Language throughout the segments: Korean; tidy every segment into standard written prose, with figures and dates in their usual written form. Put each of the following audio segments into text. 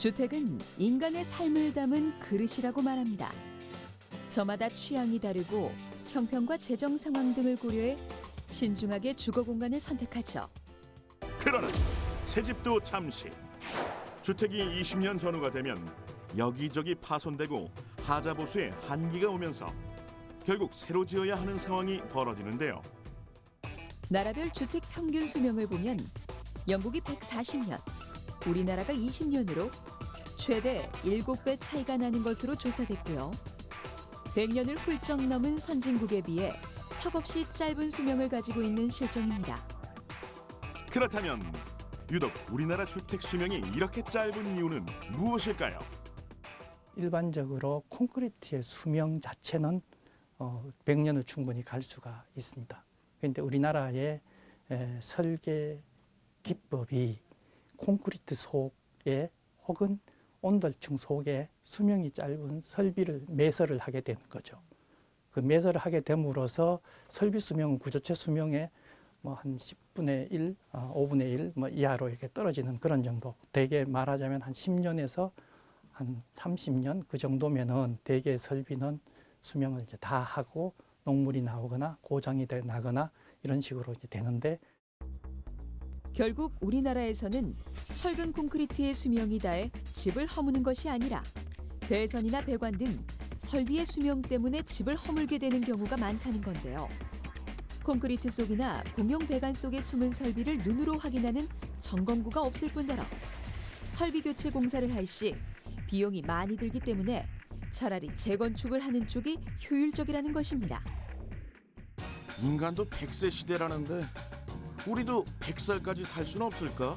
주택은 인간의 삶을 담은 그릇이라고 말합니다. 저마다 취향이 다르고 형편과 재정 상황 등을 고려해 신중하게 주거 공간을 선택하죠. 그러나 새집도 잠시. 주택이 20년 전후가 되면 여기저기 파손되고 하자 보수에 한기가 오면서 결국 새로 지어야 하는 상황이 벌어지는데요. 나라별 주택 평균 수명을 보면 영국이 140년, 우리나라가 20년으로 최대 7배 차이가 나는 것으로 조사됐고요. 100년을 훌쩍 넘은 선진국에 비해 턱없이 짧은 수명을 가지고 있는 실정입니다. 그렇다면 유독 우리나라 주택 수명이 이렇게 짧은 이유는 무엇일까요? 일반적으로 콘크리트의 수명 자체는 100년을 충분히 갈 수가 있습니다. 그런데 우리나라의 설계 기법이 콘크리트 속에 혹은 온돌층 속에 수명이 짧은 설비를 매설을 하게 되는 거죠. 그 매설을 하게 됨으로써 설비 수명은 구조체 수명의 한 10분의 1, 5분의 1 이하로 이렇게 떨어지는 그런 정도. 대개 말하자면 한 10년에서 한 30년 그 정도면은 대개 설비는 수명을 이제 다 하고 녹물이 나오거나 고장이 나거나 이런 식으로 이제 되는데, 결국 우리나라에서는 철근 콘크리트의 수명이 다해 집을 허무는 것이 아니라 배선이나 배관 등 설비의 수명 때문에 집을 허물게 되는 경우가 많다는 건데요. 콘크리트 속이나 공용 배관 속에 숨은 설비를 눈으로 확인하는 점검구가 없을 뿐더러 설비 교체 공사를 할 시 비용이 많이 들기 때문에 차라리 재건축을 하는 쪽이 효율적이라는 것입니다. 인간도 100세 시대라는데 우리도 100살까지 살 수는 없을까?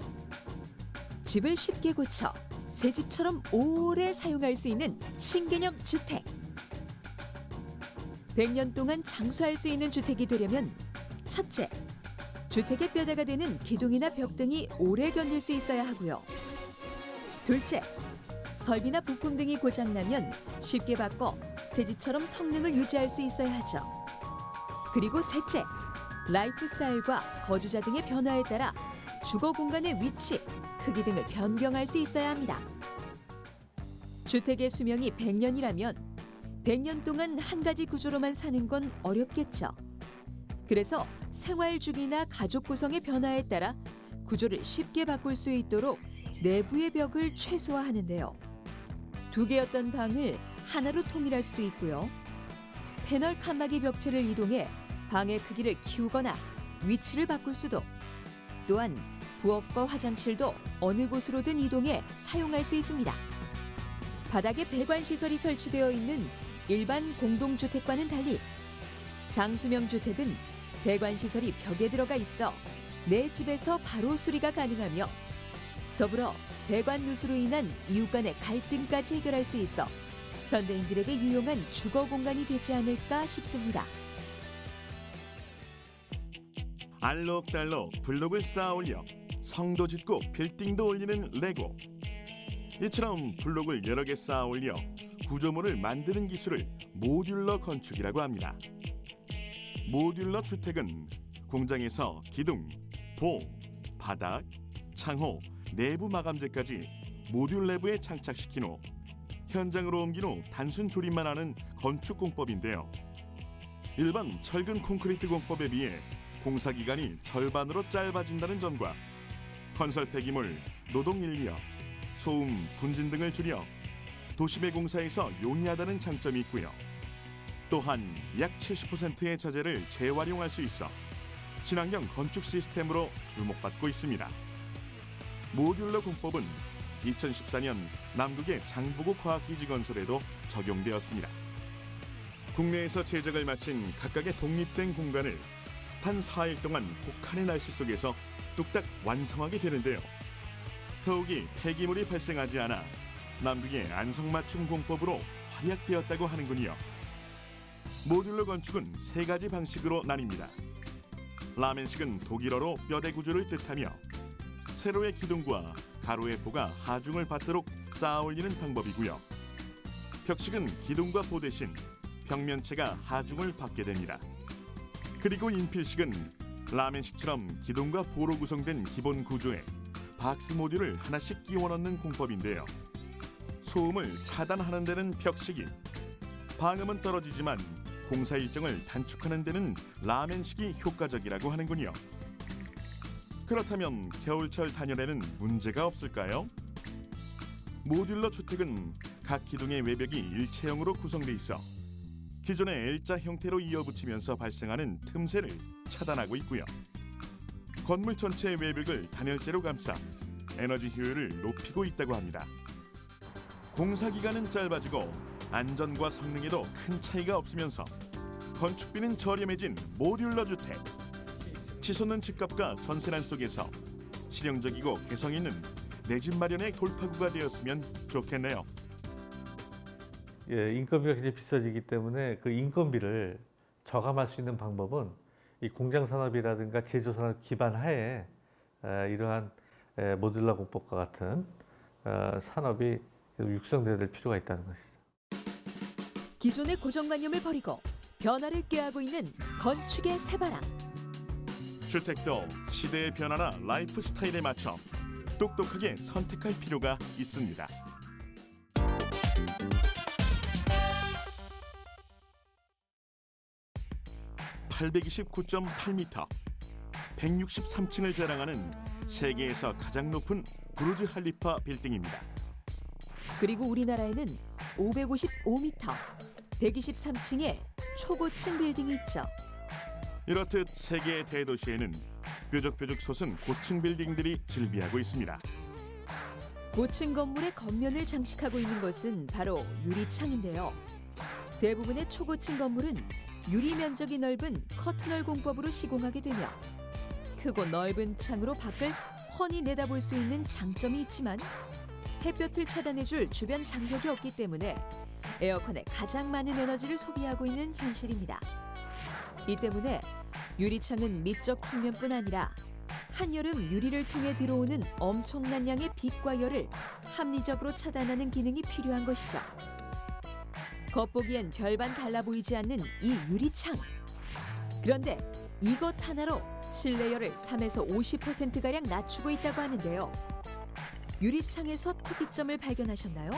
집을 쉽게 고쳐 새 집처럼 오래 사용할 수 있는 신개념 주택. 100년 동안 장수할 수 있는 주택이 되려면 첫째, 주택의 뼈대가 되는 기둥이나 벽 등이 오래 견딜 수 있어야 하고요. 둘째, 설비나 부품 등이 고장나면 쉽게 바꿔 새 집처럼 성능을 유지할 수 있어야 하죠. 그리고 셋째, 라이프 스타일과 거주자 등의 변화에 따라 주거 공간의 위치, 크기 등을 변경할 수 있어야 합니다. 주택의 수명이 100년이라면 100년 동안 한 가지 구조로만 사는 건 어렵겠죠. 그래서 생활 주기나 가족 구성의 변화에 따라 구조를 쉽게 바꿀 수 있도록 내부의 벽을 최소화하는데요. 2개였던 방을 하나로 통일할 수도 있고요. 패널 칸막이 벽체를 이동해 방의 크기를 키우거나 위치를 바꿀 수도, 또한 부엌과 화장실도 어느 곳으로든 이동해 사용할 수 있습니다. 바닥에 배관 시설이 설치되어 있는 일반 공동주택과는 달리 장수명 주택은 배관 시설이 벽에 들어가 있어 내 집에서 바로 수리가 가능하며 더불어 배관 누수로 인한 이웃 간의 갈등까지 해결할 수 있어 현대인들에게 유용한 주거 공간이 되지 않을까 싶습니다. 알록달록 블록을 쌓아 올려 성도 짓고 빌딩도 올리는 레고. 이처럼 블록을 여러 개 쌓아 올려 구조물을 만드는 기술을 모듈러 건축이라고 합니다. 모듈러 주택은 공장에서 기둥, 도, 바닥, 창호, 내부 마감재까지 모듈 내부에 장착시킨 후 현장으로 옮긴 후 단순 조립만 하는 건축 공법인데요. 일반 철근 콘크리트 공법에 비해 공사 기간이 절반으로 짧아진다는 점과 건설 폐기물, 노동 인력, 소음, 분진 등을 줄여 도심의 공사에서 용이하다는 장점이 있고요. 또한 약 70%의 자재를 재활용할 수 있어 친환경 건축 시스템으로 주목받고 있습니다. 모듈러 공법은 2014년 남극의 장보고 과학기지 건설에도 적용되었습니다. 국내에서 제작을 마친 각각의 독립된 공간을 단 4일 동안 혹한의 날씨 속에서 뚝딱 완성하게 되는데요. 더욱이 폐기물이 발생하지 않아 남극의 안성맞춤 공법으로 활약되었다고 하는군요. 모듈러 건축은 3가지 방식으로 나뉩니다. 라멘식은 독일어로 뼈대 구조를 뜻하며 세로의 기둥과 가로의 보가 하중을 받도록 쌓아 올리는 방법이고요. 벽식은 기둥과 보 대신 벽면체가 하중을 받게 됩니다. 그리고 인필식은 라멘식처럼 기둥과 보로 구성된 기본 구조에 박스 모듈을 하나씩 끼워 넣는 공법인데요. 소음을 차단하는 데는 벽시기, 방음은 떨어지지만 공사 일정을 단축하는 데는 라멘식이 효과적이라고 하는군요. 그렇다면 겨울철 단열에는 문제가 없을까요? 모듈러 주택은 각 기둥의 외벽이 일체형으로 구성돼 있어 기존의 L자 형태로 이어붙이면서 발생하는 틈새를 차단하고 있고요. 건물 전체의 외벽을 단열재로 감싸 에너지 효율을 높이고 있다고 합니다. 공사 기간은 짧아지고 안전과 성능에도 큰 차이가 없으면서 건축비는 저렴해진 모듈러 주택. 치솟는 집값과 전세난 속에서 실용적이고 개성 있는 내 집 마련의 돌파구가 되었으면 좋겠네요. 예, 인건비가 굉장히 비싸지기 때문에 그 인건비를 저감할 수 있는 방법은 이 공장 산업이라든가 제조 산업 기반 하에 이러한 모듈러 공법과 같은 산업이 육성돼야 될 필요가 있다는 것이죠. 기존의 고정관념을 버리고 변화를 꾀하고 있는 건축의 새바람. 주택도 시대의 변화나 라이프 스타일에 맞춰 똑똑하게 선택할 필요가 있습니다. (829.8m) 163층을 자랑하는 세계에서 가장 높은 부르즈 할리파 빌딩입니다. 그리고 우리나라에는 555m, 123층의 초고층 빌딩이 있죠. 이렇듯 세계의 대도시에는 뾰족뾰족 솟은 고층 빌딩들이 즐비하고 있습니다. 고층 건물의 겉면을 장식하고 있는 것은 바로 유리창인데요. 대부분의 초고층 건물은 유리 면적이 넓은 커튼홀 공법으로 시공하게 되며 크고 넓은 창으로 밖을 훤히 내다볼 수 있는 장점이 있지만 햇볕을 차단해줄 주변 장벽이 없기 때문에 에어컨에 가장 많은 에너지를 소비하고 있는 현실입니다. 이 때문에 유리창은 미적 측면뿐 아니라 한여름 유리를 통해 들어오는 엄청난 양의 빛과 열을 합리적으로 차단하는 기능이 필요한 것이죠. 겉보기엔 별반 달라 보이지 않는 이 유리창. 그런데 이것 하나로 실내열을 3에서 50%가량 낮추고 있다고 하는데요. 유리창에서 특이점을 발견하셨나요?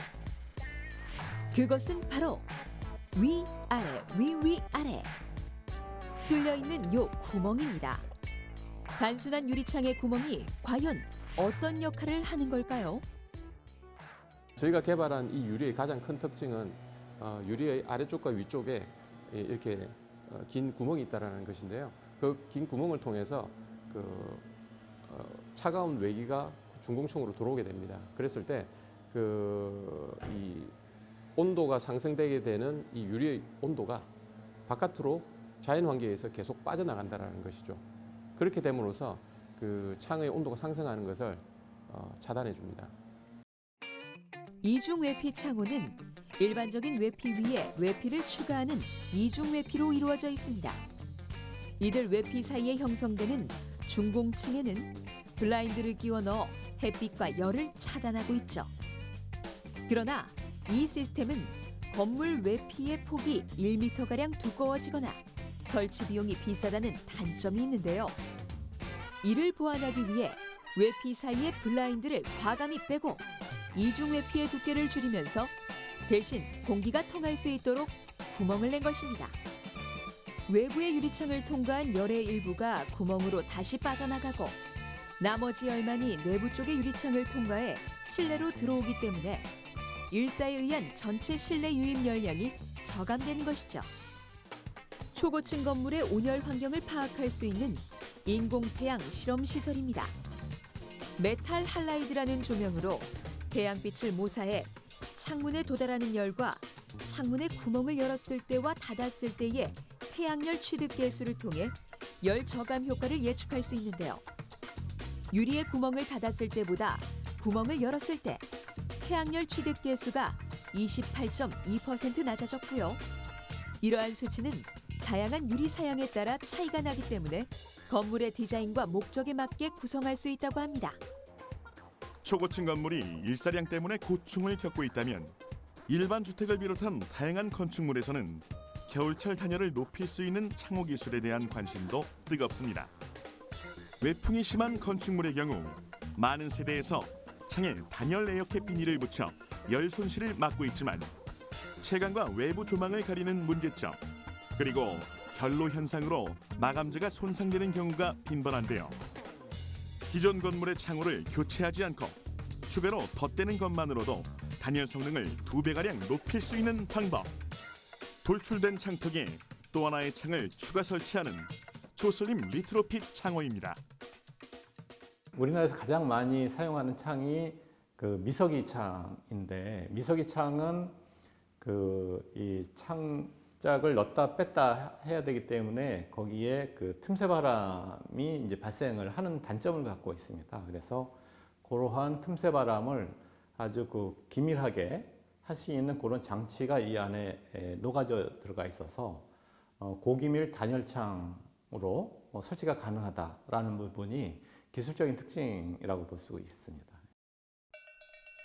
그것은 바로 위아래, 위아래. 뚫려있는 요 구멍입니다. 단순한 유리창의 구멍이 과연 어떤 역할을 하는 걸까요? 저희가 개발한 이 유리의 가장 큰 특징은 유리의 아래쪽과 위쪽에 이렇게 긴 구멍이 있다는 것인데요. 그 긴 구멍을 통해서 차가운 외기가 중공층으로 들어오게 됩니다. 그랬을 때 이 온도가 상승되게 되는 이 유리의 온도가 바깥으로 자연 환경에서 계속 빠져나간다는 것이죠. 그렇게 됨으로써 그 창의 온도가 상승하는 것을 차단해 줍니다. 이중 외피 창호는 일반적인 외피 위에 외피를 추가하는 이중 외피로 이루어져 있습니다. 이들 외피 사이에 형성되는 중공층에는 블라인드를 끼워 넣어 햇빛과 열을 차단하고 있죠. 그러나 이 시스템은 건물 외피의 폭이 1m가량 두꺼워지거나 설치 비용이 비싸다는 단점이 있는데요. 이를 보완하기 위해 외피 사이의 블라인드를 과감히 빼고 이중 외피의 두께를 줄이면서 대신 공기가 통할 수 있도록 구멍을 낸 것입니다. 외부의 유리창을 통과한 열의 일부가 구멍으로 다시 빠져나가고 나머지 열만이 내부 쪽의 유리창을 통과해 실내로 들어오기 때문에 일사에 의한 전체 실내 유입 열량이 저감되는 것이죠. 초고층 건물의 온열 환경을 파악할 수 있는 인공태양 실험 시설입니다. 메탈 할라이드라는 조명으로 태양빛을 모사해 창문에 도달하는 열과 창문의 구멍을 열었을 때와 닫았을 때의 태양열 취득 계수를 통해 열 저감 효과를 예측할 수 있는데요. 유리의 구멍을 닫았을 때보다 구멍을 열었을 때 태양열 취득 계수가 28.2% 낮아졌고요. 이러한 수치는 다양한 유리 사양에 따라 차이가 나기 때문에 건물의 디자인과 목적에 맞게 구성할 수 있다고 합니다. 초고층 건물이 일사량 때문에 고충을 겪고 있다면 일반 주택을 비롯한 다양한 건축물에서는 겨울철 단열을 높일 수 있는 창호 기술에 대한 관심도 뜨겁습니다. 외풍이 심한 건축물의 경우 많은 세대에서 창에 단열 에어캡 비닐을 붙여 열 손실을 막고 있지만 채광과 외부 조망을 가리는 문제점 그리고 결로 현상으로 마감재가 손상되는 경우가 빈번한데요. 기존 건물의 창호를 교체하지 않고 추가로 덧대는 것만으로도 단열 성능을 2배가량 높일 수 있는 방법. 돌출된 창턱에 또 하나의 창을 추가 설치하는 조슬림 리트로핏 창호입니다. 우리나라에서 가장 많이 사용하는 창이 그 미석이 창인데, 미석이 창은 이 창짝을 넣었다 뺐다 해야 되기 때문에 거기에 그 틈새 바람이 이제 발생을 하는 단점을 갖고 있습니다. 그래서 그러한 틈새 바람을 아주 그 기밀하게 할 수 있는 그런 장치가 이 안에 녹아져 들어가 있어서 고기밀 단열창으로 설치가 가능하다라는 부분이 기술적인 특징이라고 볼 수 있습니다.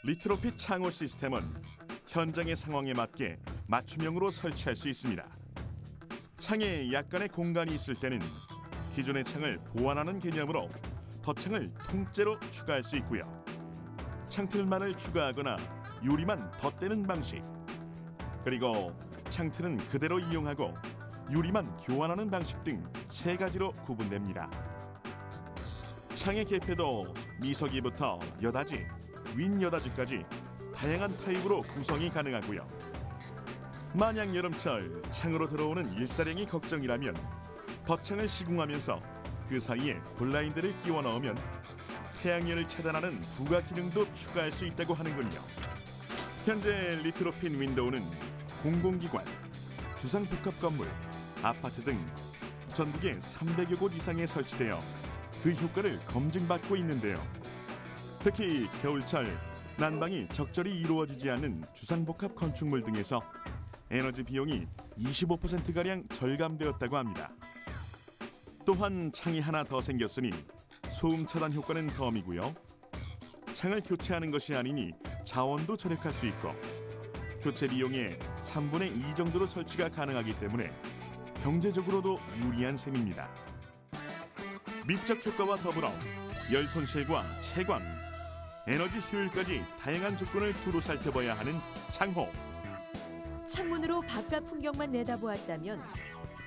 리트로핏 창호 시스템은 현장의 상황에 맞게 맞춤형으로 설치할 수 있습니다. 창에 약간의 공간이 있을 때는 기존의 창을 보완하는 개념으로 덧창을 통째로 추가할 수 있고요. 창틀만을 추가하거나 유리만 덧대는 방식, 그리고 창틀은 그대로 이용하고 유리만 교환하는 방식 등 3가지로 구분됩니다. 창의 개폐도 미석이부터 여다지, 윈여다지까지 다양한 타입으로 구성이 가능하고요. 만약 여름철 창으로 들어오는 일사량이 걱정이라면 덧창을 시공하면서 그 사이에 블라인드를 끼워 넣으면 태양열을 차단하는 부가 기능도 추가할 수 있다고 하는군요. 현재 리트로핏 윈도우는 공공기관, 주상복합 건물, 아파트 등 전국에 300여 곳 이상에 설치되어 그 효과를 검증받고 있는데요. 특히 겨울철 난방이 적절히 이루어지지 않는 주상복합 건축물 등에서 에너지 비용이 25%가량 절감되었다고 합니다. 또한 창이 하나 더 생겼으니 소음 차단 효과는 덤이고요. 창을 교체하는 것이 아니니 자원도 절약할 수 있고 교체 비용의 3분의 2 정도로 설치가 가능하기 때문에 경제적으로도 유리한 셈입니다. 미적 효과와 더불어 열 손실과 채광, 에너지 효율까지 다양한 조건을 두루 살펴봐야 하는 창호. 창문으로 바깥 풍경만 내다보았다면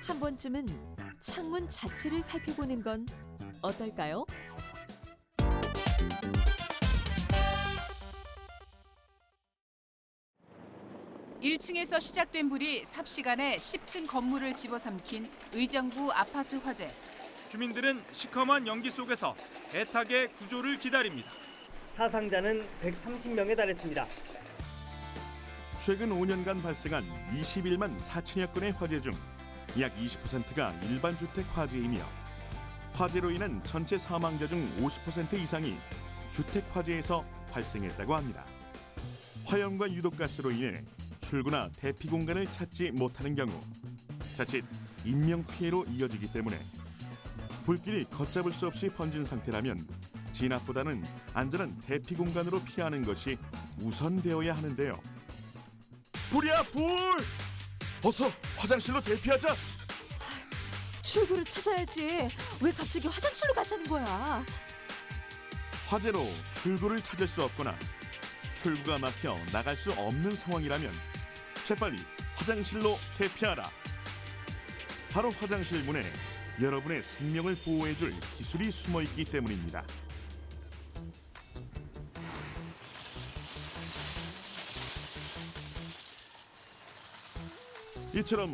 한 번쯤은 창문 자체를 살펴보는 건 어떨까요? 1층에서 시작된 불이 삽시간에 10층 건물을 집어삼킨 의정부 아파트 화재. 주민들은 시커먼 연기 속에서 애타게 구조를 기다립니다. 사상자는 130명에 달했습니다. 최근 5년간 발생한 21만 4천여 건의 화재 중 약 20%가 일반 주택 화재이며 화재로 인한 전체 사망자 중 50% 이상이 주택 화재에서 발생했다고 합니다. 화염과 유독가스로 인해 출구나 대피 공간을 찾지 못하는 경우 자칫 인명 피해로 이어지기 때문에 불길이 걷잡을 수 없이 번진 상태라면 진압보다는 안전한 대피 공간으로 피하는 것이 우선되어야 하는데요. 불이야 불! 어서 화장실로 대피하자. 출구를 찾아야지. 왜 갑자기 화장실로 가자는 거야? 화재로 출구를 찾을 수 없거나 출구가 막혀 나갈 수 없는 상황이라면 재빨리 화장실로 대피하라. 바로 화장실 문에 여러분의 생명을 보호해줄 기술이 숨어 있기 때문입니다. 이처럼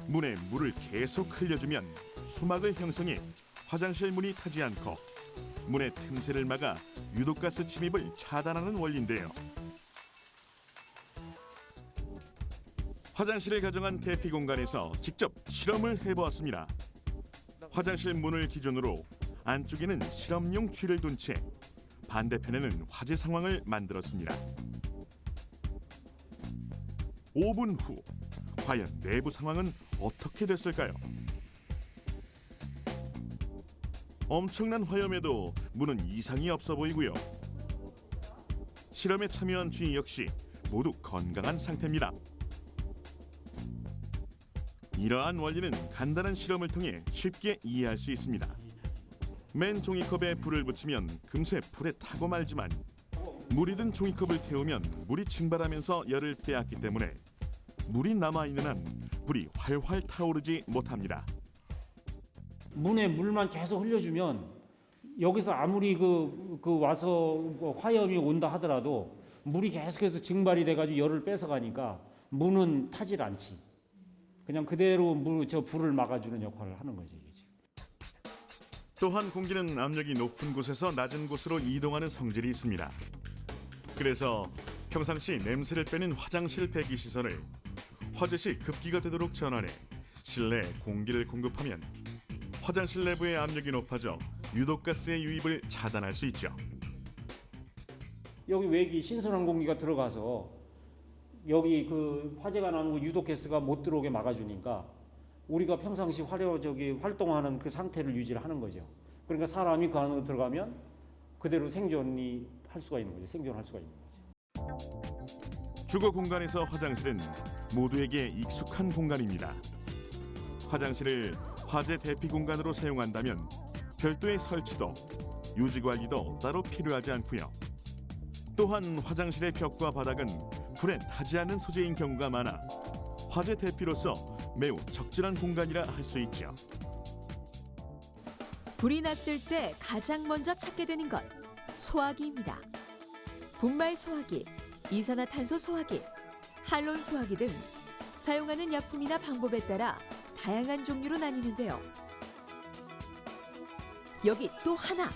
문에 물을 계속 흘려주면 수막을 형성해 화장실 문이 타지 않고 문의 틈새를 막아 유독가스 침입을 차단하는 원리인데요. 화장실을 가정한 대피 공간에서 직접 실험을 해보았습니다. 화장실 문을 기준으로 안쪽에는 실험용 쥐를 둔 채 반대편에는 화재 상황을 만들었습니다. 5분 후 과연 내부 상황은 어떻게 됐을까요? 엄청난 화염에도 문은 이상이 없어 보이고요. 실험에 참여한 쥐 역시 모두 건강한 상태입니다. 이러한 원리는 간단한 실험을 통해 쉽게 이해할 수 있습니다. 맨 종이컵에 불을 붙이면 금세 불에 타고 말지만 물이 든 종이컵을 태우면 물이 증발하면서 열을 빼앗기 때문에 물이 남아있는 한 불이 활활 타오르지 못합니다. 문에 물만 계속 흘려주면 여기서 아무리 와서 화염이 온다 하더라도 물이 계속해서 증발이 돼가지고 열을 뺏어가니까 문은 타질 않지. 그냥 그대로 불을 막아주는 역할을 하는 거지. 또한 공기는 압력이 높은 곳에서 낮은 곳으로 이동하는 성질이 있습니다. 그래서 평상시 냄새를 빼는 화장실 배기 시설을 화재시 급기가 되도록 전환해 실내 공기를 공급하면 화장실 내부의 압력이 높아져 유독가스의 유입을 차단할 수 있죠. 여기 외기 신선한 공기가 들어가서 여기 화재가 나는 유독가스가 못 들어오게 막아주니까 우리가 평상시 활동하는 그 상태를 유지를 하는 거죠. 그러니까 사람이 그 안으로 들어가면 그대로 생존할 수가 있는 거죠. 생존할 수가 있는 거죠. 주거 공간에서 화장실은 모두에게 익숙한 공간입니다. 화장실을 화재 대피 공간으로 사용한다면 별도의 설치도 유지 관리도 따로 필요하지 않고요. 또한 화장실의 벽과 바닥은 불에 타지 않는 소재인 경우가 많아 화재 대피로서 매우 적절한 공간이라 할 수 있죠. 불이 났을 때 가장 먼저 찾게 되는 것, 소화기입니다. 분말 소화기, 이산화탄소 소화기, 할론 소화기 등 사용하는 약품이나 방법에 따라 다양한 종류로 나뉘는데요. 여기 또 하나,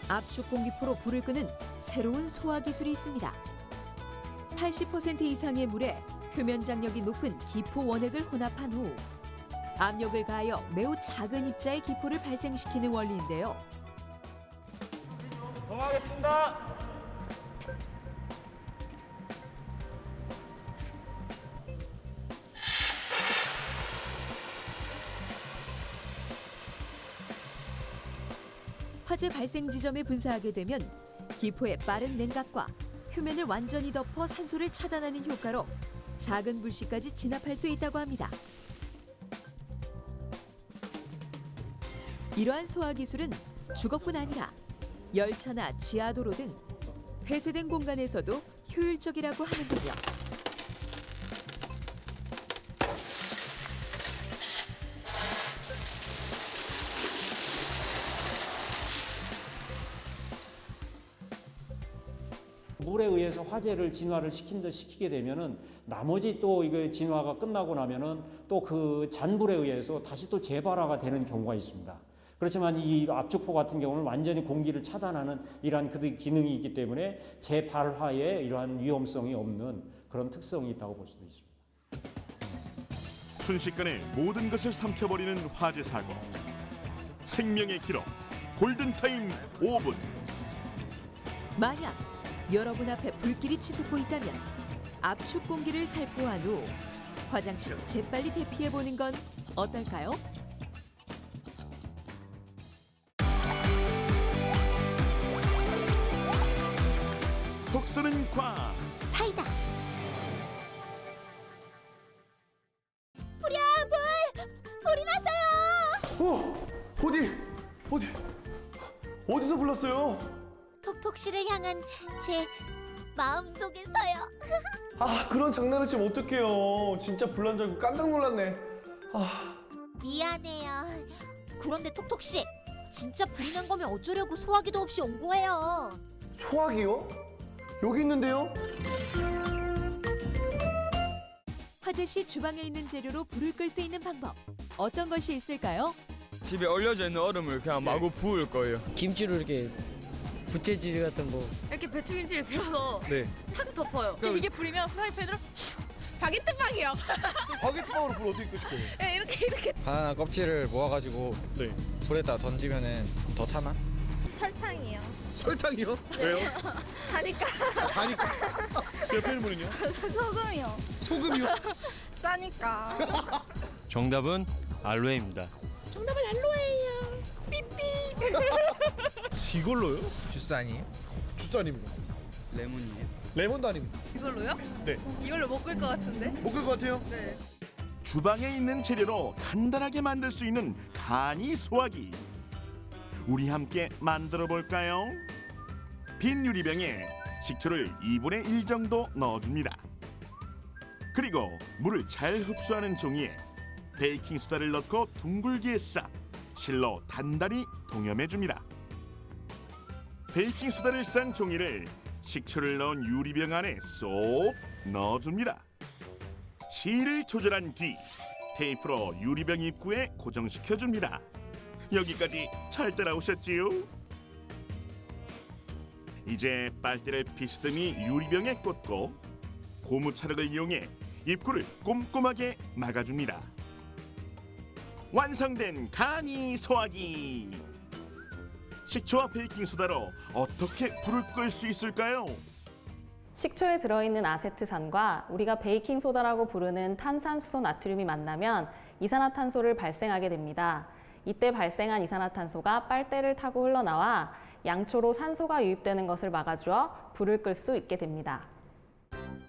압축 공기포로 불을 끄는 새로운 소화 기술이 있습니다. 80% 이상의 물에 표면 장력이 높은 기포 원액을 혼합한 후 압력을 가하여 매우 작은 입자의 기포를 발생시키는 원리인데요. 동하겠습니다. 화재 발생 지점에 분사하게 되면 기포의 빠른 냉각과 표면을 완전히 덮어 산소를 차단하는 효과로 작은 불씨까지 진압할 수 있다고 합니다. 이러한 소화 기술은 주거뿐 아니라 열차나 지하도로 등 폐쇄된 공간에서도 효율적이라고 하는군요. 물에 의해서 화재를 진화를 시키게 되면은 나머지 또 이거 진화가 끝나고 나면은 또 그 잔불에 의해서 다시 또 재발화가 되는 경우가 있습니다. 그렇지만 이 압축포 같은 경우는 완전히 공기를 차단하는 이러한 그 기능이 있기 때문에 재발화에 이러한 위험성이 없는 그런 특성이 있다고 볼 수도 있습니다. 순식간에 모든 것을 삼켜버리는 화재 사고. 생명의 기록 골든타임 5분. 만약 여러분 앞에 불길이 치솟고 있다면 압축 공기를 살포한 후 화장실로 재빨리 대피해보는 건 어떨까요? 톡 쏘는 과학. 사이다. 불이 났어요. 어디서 불렀어요? 톡톡씨를 향한 제 마음속에서요. 아, 그런 장난을 치면 어떡해요. 진짜 불난 줄 알고 깜짝 놀랐네. 미안해요. 그런데 톡톡씨, 진짜 불이 난 거면 어쩌려고 소화기도 없이 온 거예요? 소화기요? 여기 있는데요? 화재 시 주방에 있는 재료로 불을 끌 수 있는 방법, 어떤 것이 있을까요? 집에 얼려져 있는 얼음을 그냥 마구 부을 거예요. 김치로 이렇게 부채질 같은 거 이렇게 배추김치를 들어서 네. 탁 덮어요. 이게 불이면 프라이팬으로 바게트빵이요. 바게트빵으로 불 어떻게 끄실 거예요? 네, 이렇게. 바나나 껍질을 모아가지고 불에다 던지면은 더 타나? 설탕이요. 설탕이요? 왜요? 다니까. 다니까. 옆에 분은요? 소금이요. 소금이요? 싸니까. 정답은 알로에입니다. 정답은 알로에예요. 삐삐. 이걸로요? 주스 아니에요? 주스 아닙니다. 레몬이에요? 레몬도 아닙니다. 이걸로요? 네. 이걸로 못 끌 것 같은데? 못 끌 것 같아요? 네. 주방에 있는 재료로 간단하게 만들 수 있는 간이 소화기. 우리 함께 만들어 볼까요? 빈 유리병에 식초를 2분의 1 정도 넣어줍니다. 그리고 물을 잘 흡수하는 종이에 베이킹소다를 넣고 둥글게 싸 실로 단단히 동여매줍니다. 베이킹소다를 싼 종이를 식초를 넣은 유리병 안에 쏙 넣어줍니다. 실을 조절한 뒤 테이프로 유리병 입구에 고정시켜줍니다. 여기까지 잘 따라오셨지요? 이제 빨대를 비스듬히 유리병에 꽂고 고무차력을 이용해 입구를 꼼꼼하게 막아줍니다. 완성된 간이 소화기! 식초와 베이킹소다로 어떻게 불을 끌 수 있을까요? 식초에 들어있는 아세트산과 우리가 베이킹소다라고 부르는 탄산수소 나트륨이 만나면 이산화탄소를 발생하게 됩니다. 이때 발생한 이산화탄소가 빨대를 타고 흘러나와 양초로 산소가 유입되는 것을 막아주어 불을 끌 수 있게 됩니다.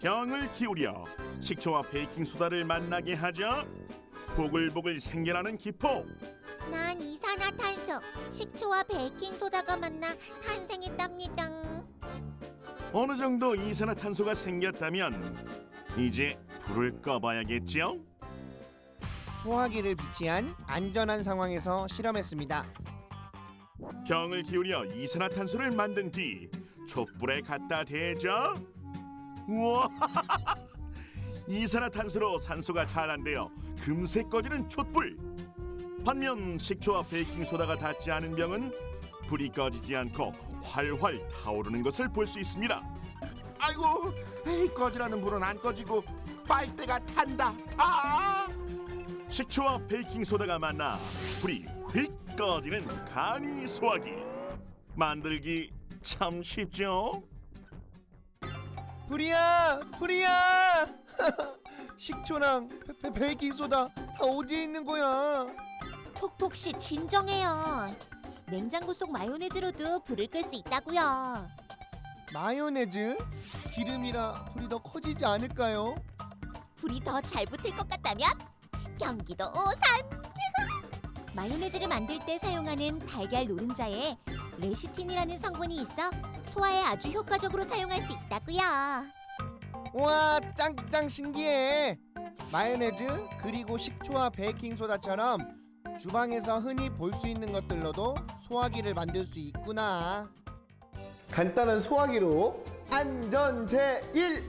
병을 기울여 식초와 베이킹소다를 만나게 하자 보글보글 생겨나는 기포. 난 이산화탄소, 식초와 베이킹소다가 만나 탄생했답니다. 어느 정도 이산화탄소가 생겼다면 이제 불을 꺼봐야겠죠? 소화기를 비치한 안전한 상황에서 실험했습니다. 병을 기울여 이산화탄소를 만든 뒤 촛불에 갖다 대자 우와 이산화탄소로 산소가 자란되어 금세 꺼지는 촛불. 반면 식초와 베이킹소다가 닿지 않은 병은 불이 꺼지지 않고 활활 타오르는 것을 볼 수 있습니다. 아이고, 꺼지라는 불은 안 꺼지고 빨대가 탄다. 아! 식초와 베이킹소다가 만나 불이 휙 꺼지는 간이 소화기. 만들기 참 쉽죠? 불이야! 불이야! 식초랑 베이킹소다 다 어디에 있는 거야? 톡톡씨 진정해요. 냉장고 속 마요네즈로도 불을 끌 수 있다고요. 마요네즈? 기름이라 불이 더 커지지 않을까요? 불이 더 잘 붙을 것 같다면 경기도 오산! 마요네즈를 만들 때 사용하는 달걀 노른자에 레시틴이라는 성분이 있어 소화에 아주 효과적으로 사용할 수 있다고요. 와, 짱짱 신기해. 마요네즈 그리고 식초와 베이킹소다처럼 주방에서 흔히 볼 수 있는 것들로도 소화기를 만들 수 있구나. 간단한 소화기로 안전 제1!